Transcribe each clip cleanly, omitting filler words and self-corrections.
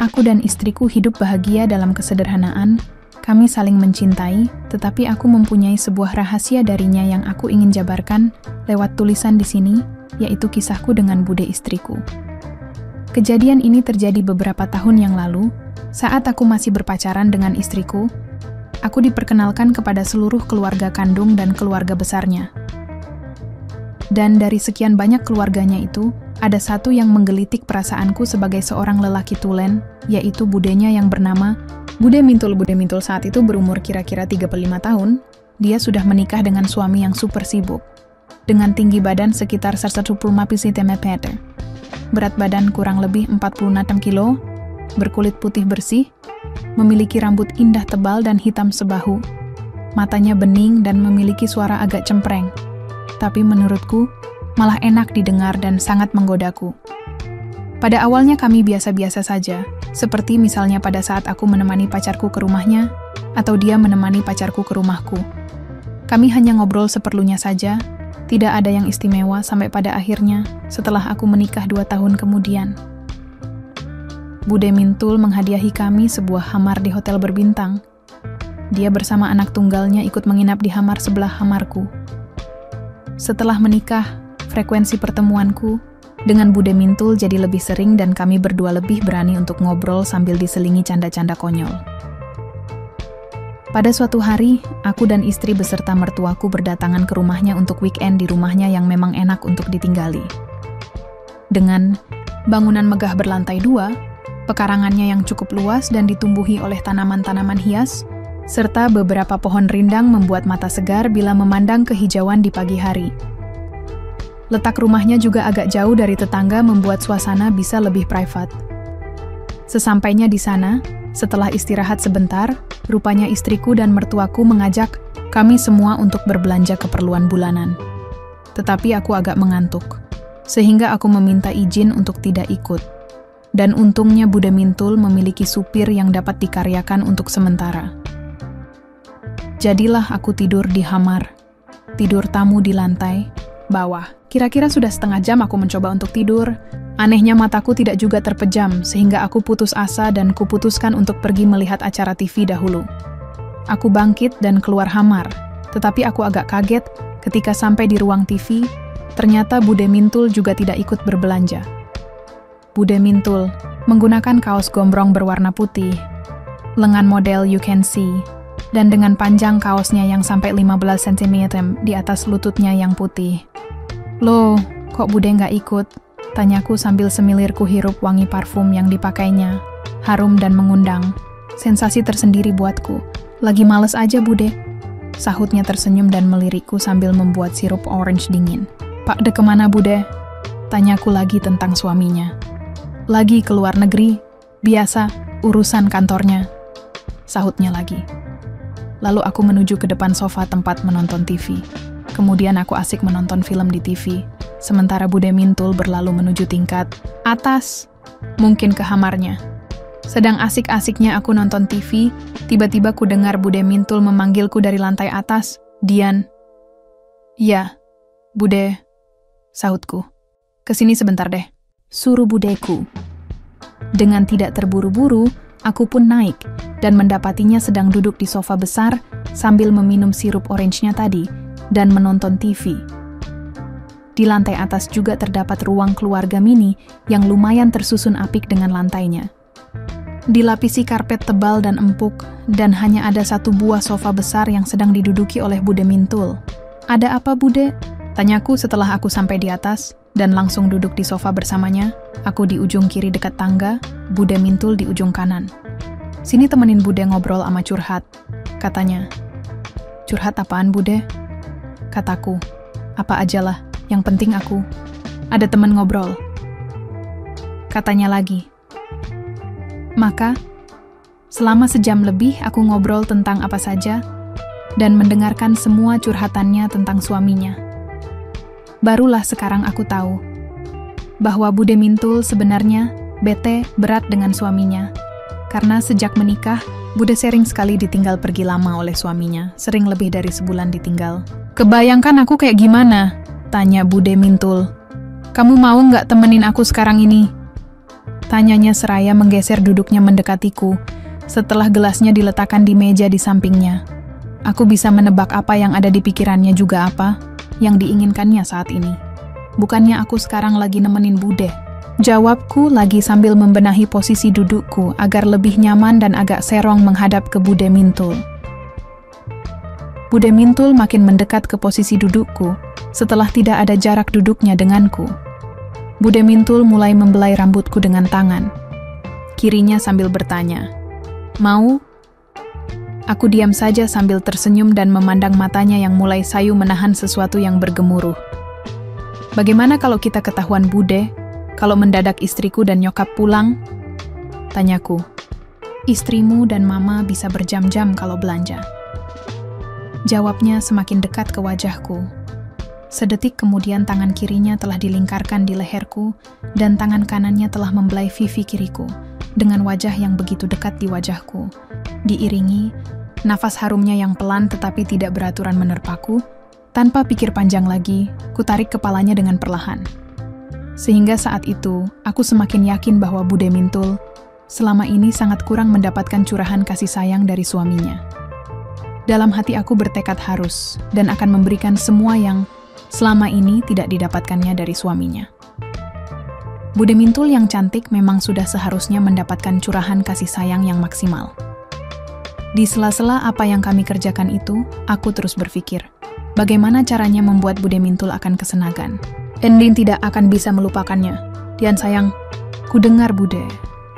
Aku dan istriku hidup bahagia dalam kesederhanaan. Kami saling mencintai, tetapi aku mempunyai sebuah rahasia darinya yang aku ingin jabarkan lewat tulisan di sini, yaitu kisahku dengan Bude istriku. Kejadian ini terjadi beberapa tahun yang lalu, saat aku masih berpacaran dengan istriku. Aku diperkenalkan kepada seluruh keluarga kandung dan keluarga besarnya. Dan dari sekian banyak keluarganya itu, ada satu yang menggelitik perasaanku sebagai seorang lelaki tulen, yaitu budenya yang bernama Bude Mintul. Bude Mintul saat itu berumur kira-kira 35 tahun. Dia sudah menikah dengan suami yang super sibuk, dengan tinggi badan sekitar 175 cm, berat badan kurang lebih 46 kilo, berkulit putih bersih, memiliki rambut indah tebal dan hitam sebahu, matanya bening dan memiliki suara agak cempreng. Tapi menurutku, malah enak didengar dan sangat menggodaku. Pada awalnya kami biasa-biasa saja, seperti misalnya pada saat aku menemani pacarku ke rumahnya, atau dia menemani pacarku ke rumahku. Kami hanya ngobrol seperlunya saja, tidak ada yang istimewa sampai pada akhirnya, setelah aku menikah 2 tahun kemudian. Bude Mintul menghadiahi kami sebuah kamar di hotel berbintang. Dia bersama anak tunggalnya ikut menginap di kamar sebelah kamarku. Setelah menikah, frekuensi pertemuanku dengan Bude Mintul jadi lebih sering dan kami berdua lebih berani untuk ngobrol sambil diselingi canda-canda konyol. Pada suatu hari, aku dan istri beserta mertuaku berdatangan ke rumahnya untuk weekend di rumahnya yang memang enak untuk ditinggali. Dengan bangunan megah berlantai 2, pekarangannya yang cukup luas dan ditumbuhi oleh tanaman-tanaman hias, serta beberapa pohon rindang membuat mata segar bila memandang kehijauan di pagi hari. Letak rumahnya juga agak jauh dari tetangga membuat suasana bisa lebih private. Sesampainya di sana, setelah istirahat sebentar, rupanya istriku dan mertuaku mengajak kami semua untuk berbelanja keperluan bulanan. Tetapi aku agak mengantuk, sehingga aku meminta izin untuk tidak ikut. Dan untungnya Bude Mintul memiliki supir yang dapat dikaryakan untuk sementara. Jadilah aku tidur di kamar, tidur tamu di lantai bawah. Kira-kira sudah setengah jam aku mencoba untuk tidur. Anehnya mataku tidak juga terpejam, sehingga aku putus asa dan kuputuskan untuk pergi melihat acara TV dahulu. Aku bangkit dan keluar kamar, tetapi aku agak kaget ketika sampai di ruang TV, ternyata Bude Mintul juga tidak ikut berbelanja. Bude Mintul menggunakan kaos gombrong berwarna putih, lengan model you can see, dan dengan panjang kaosnya yang sampai 15 cm di atas lututnya yang putih. Loh, kok Bude nggak ikut? Tanyaku sambil semilirku hirup wangi parfum yang dipakainya, harum dan mengundang. Sensasi tersendiri buatku. Lagi males aja Bude. Sahutnya tersenyum dan melirikku sambil membuat sirup orange dingin. Pak de kemana Bude? Tanyaku lagi tentang suaminya. Lagi ke luar negeri, biasa, urusan kantornya. Sahutnya lagi. Lalu aku menuju ke depan sofa tempat menonton TV. Kemudian aku asik menonton film di TV, sementara Bude Mintul berlalu menuju tingkat atas, mungkin ke kamarnya. Sedang asik-asiknya aku nonton TV, tiba-tiba ku dengar Bude Mintul memanggilku dari lantai atas, Dian. Ya, Bude, sahutku. Kesini sebentar deh, suruh budeku. Dengan tidak terburu-buru, aku pun naik dan mendapatinya sedang duduk di sofa besar sambil meminum sirup orange-nya tadi dan menonton TV. Di lantai atas juga terdapat ruang keluarga mini yang lumayan tersusun apik dengan lantainya. Dilapisi karpet tebal dan empuk dan hanya ada satu buah sofa besar yang sedang diduduki oleh Bude Mintul. Ada apa Bude? Tanyaku setelah aku sampai di atas dan langsung duduk di sofa bersamanya. Aku di ujung kiri dekat tangga, Bude Mintul di ujung kanan. Sini temenin Bude ngobrol sama curhat, katanya. Curhat apaan Bude? Kataku, apa ajalah, yang penting aku ada teman ngobrol. Katanya lagi. Maka, selama sejam lebih aku ngobrol tentang apa saja dan mendengarkan semua curhatannya tentang suaminya. Barulah sekarang aku tahu bahwa Bude Mintul sebenarnya bete berat dengan suaminya. Karena sejak menikah, Bude sering sekali ditinggal pergi lama oleh suaminya, sering lebih dari sebulan ditinggal. Kebayangkan aku kayak gimana? Tanya Bude Mintul. Kamu mau nggak temenin aku sekarang ini? Tanyanya seraya menggeser duduknya mendekatiku, setelah gelasnya diletakkan di meja di sampingnya. Aku bisa menebak apa yang ada di pikirannya juga apa yang diinginkannya saat ini. Bukannya aku sekarang lagi nemenin Bude? Jawabku lagi sambil membenahi posisi dudukku agar lebih nyaman dan agak serong menghadap ke Bude Mintul. Bude Mintul makin mendekat ke posisi dudukku setelah tidak ada jarak duduknya denganku. Bude Mintul mulai membelai rambutku dengan tangan. Kirinya sambil bertanya, "Mau?" Aku diam saja sambil tersenyum dan memandang matanya yang mulai sayu menahan sesuatu yang bergemuruh. "Bagaimana kalau kita ketahuan Bude, kalau mendadak istriku dan nyokap pulang?" Tanyaku. "Istrimu dan mama bisa berjam-jam kalau belanja." Jawabnya semakin dekat ke wajahku. Sedetik kemudian tangan kirinya telah dilingkarkan di leherku dan tangan kanannya telah membelai pipi kiriku dengan wajah yang begitu dekat di wajahku. Diiringi nafas harumnya yang pelan tetapi tidak beraturan menerpaku. Tanpa pikir panjang lagi, kutarik kepalanya dengan perlahan. Sehingga saat itu, aku semakin yakin bahwa Bude Mintul selama ini sangat kurang mendapatkan curahan kasih sayang dari suaminya. Dalam hati aku bertekad harus dan akan memberikan semua yang selama ini tidak didapatkannya dari suaminya. Bude Mintul yang cantik memang sudah seharusnya mendapatkan curahan kasih sayang yang maksimal. Di sela-sela apa yang kami kerjakan itu, aku terus berpikir, bagaimana caranya membuat Bude Mintul akan kesenagan. Endin tidak akan bisa melupakannya. "Dian sayang," ku dengar Bude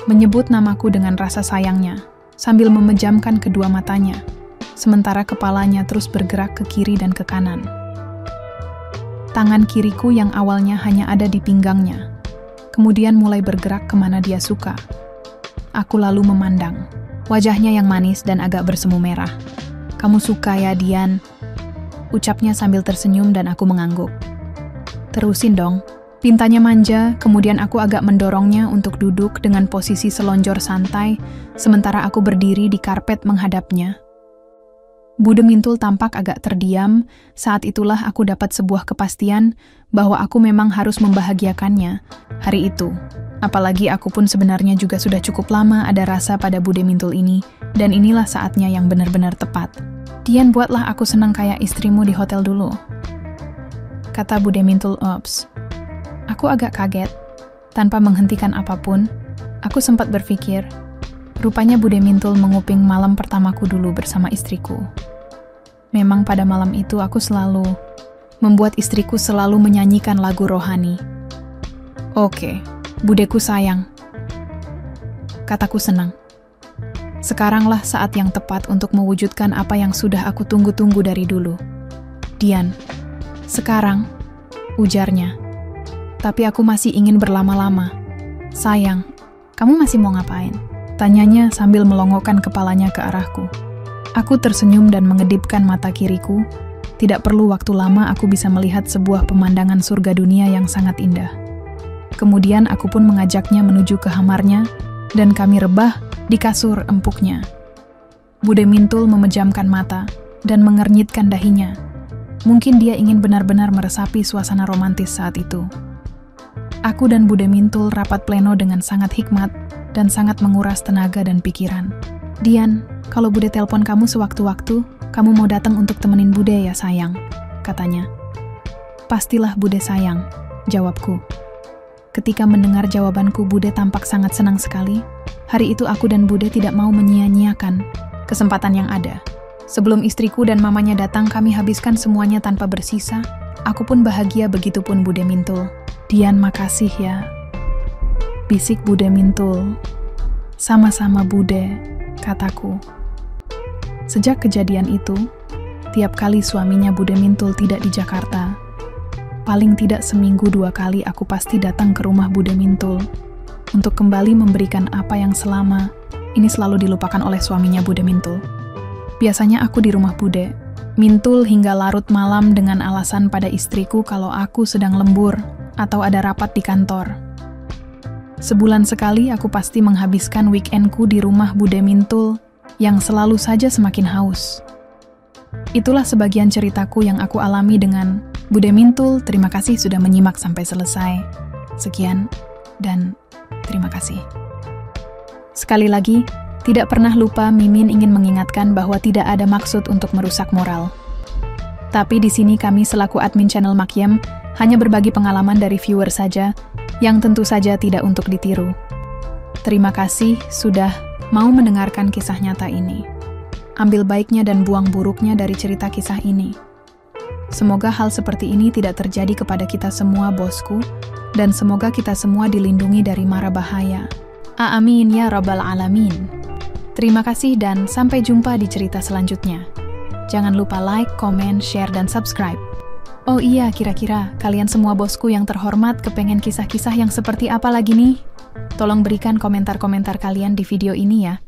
menyebut namaku dengan rasa sayangnya, sambil memejamkan kedua matanya, sementara kepalanya terus bergerak ke kiri dan ke kanan. Tangan kiriku yang awalnya hanya ada di pinggangnya, kemudian mulai bergerak kemana dia suka. Aku lalu memandang. Wajahnya yang manis dan agak bersemu merah. "Kamu suka ya, Dian?" ucapnya sambil tersenyum dan aku mengangguk. "Terusin dong." Pintanya manja, kemudian aku agak mendorongnya untuk duduk dengan posisi selonjor santai, sementara aku berdiri di karpet menghadapnya. Bude Mintul tampak agak terdiam, saat itulah aku dapat sebuah kepastian bahwa aku memang harus membahagiakannya hari itu. Apalagi aku pun sebenarnya juga sudah cukup lama ada rasa pada Bude Mintul ini, dan inilah saatnya yang benar-benar tepat. "Dian, buatlah aku senang kayak istrimu di hotel dulu," kata Bude Mintul. "Ops." Aku agak kaget. Tanpa menghentikan apapun, aku sempat berpikir, rupanya Bude Mintul menguping malam pertamaku dulu bersama istriku. Memang pada malam itu aku selalu membuat istriku selalu menyanyikan lagu rohani. "Oke, Budeku sayang," kataku senang. Sekaranglah saat yang tepat untuk mewujudkan apa yang sudah aku tunggu-tunggu dari dulu. "Dian, sekarang," ujarnya. "Tapi aku masih ingin berlama-lama." "Sayang, kamu masih mau ngapain?" tanyanya sambil melongokkan kepalanya ke arahku. Aku tersenyum dan mengedipkan mata kiriku. Tidak perlu waktu lama aku bisa melihat sebuah pemandangan surga dunia yang sangat indah. Kemudian aku pun mengajaknya menuju ke kamarnya, dan kami rebah di kasur empuknya. Bude Mintul memejamkan mata dan mengernyitkan dahinya. Mungkin dia ingin benar-benar meresapi suasana romantis saat itu. Aku dan Bude Mintul rapat pleno dengan sangat hikmat dan sangat menguras tenaga dan pikiran. "Dian, kalau Bude telepon kamu sewaktu-waktu, kamu mau datang untuk temenin Bude ya sayang," katanya. "Pastilah Bude sayang," jawabku. Ketika mendengar jawabanku, Bude tampak sangat senang sekali. Hari itu aku dan Bude tidak mau menyia-nyiakan kesempatan yang ada. Sebelum istriku dan mamanya datang, kami habiskan semuanya tanpa bersisa. Aku pun bahagia, begitupun Bude Mintul. "Dian, makasih ya," bisik Bude Mintul. "Sama-sama Bude," kataku. Sejak kejadian itu, tiap kali suaminya Bude Mintul tidak di Jakarta, paling tidak seminggu 2 kali aku pasti datang ke rumah Bude Mintul untuk kembali memberikan apa yang selama ini selalu dilupakan oleh suaminya Bude Mintul. Biasanya aku di rumah Bude Mintul hingga larut malam dengan alasan pada istriku kalau aku sedang lembur atau ada rapat di kantor. Sebulan sekali aku pasti menghabiskan weekendku di rumah Bude Mintul yang selalu saja semakin haus. Itulah sebagian ceritaku yang aku alami dengan Bude Mintul. Terima kasih sudah menyimak sampai selesai. Sekian dan Terima kasih. Sekali lagi, tidak pernah lupa Mimin ingin mengingatkan bahwa tidak ada maksud untuk merusak moral. Tapi di sini kami selaku admin channel Makyam hanya berbagi pengalaman dari viewer saja, yang tentu saja tidak untuk ditiru. Terima kasih sudah mau mendengarkan kisah nyata ini. Ambil baiknya dan buang buruknya dari cerita kisah ini. Semoga hal seperti ini tidak terjadi kepada kita semua, bosku, dan semoga kita semua dilindungi dari mara bahaya. Amin ya rabbal alamin. Terima kasih dan sampai jumpa di cerita selanjutnya. Jangan lupa like, komen, share, dan subscribe. Oh iya, kira-kira kalian semua bosku yang terhormat kepengen kisah-kisah yang seperti apa lagi nih? Tolong berikan komentar-komentar kalian di video ini ya.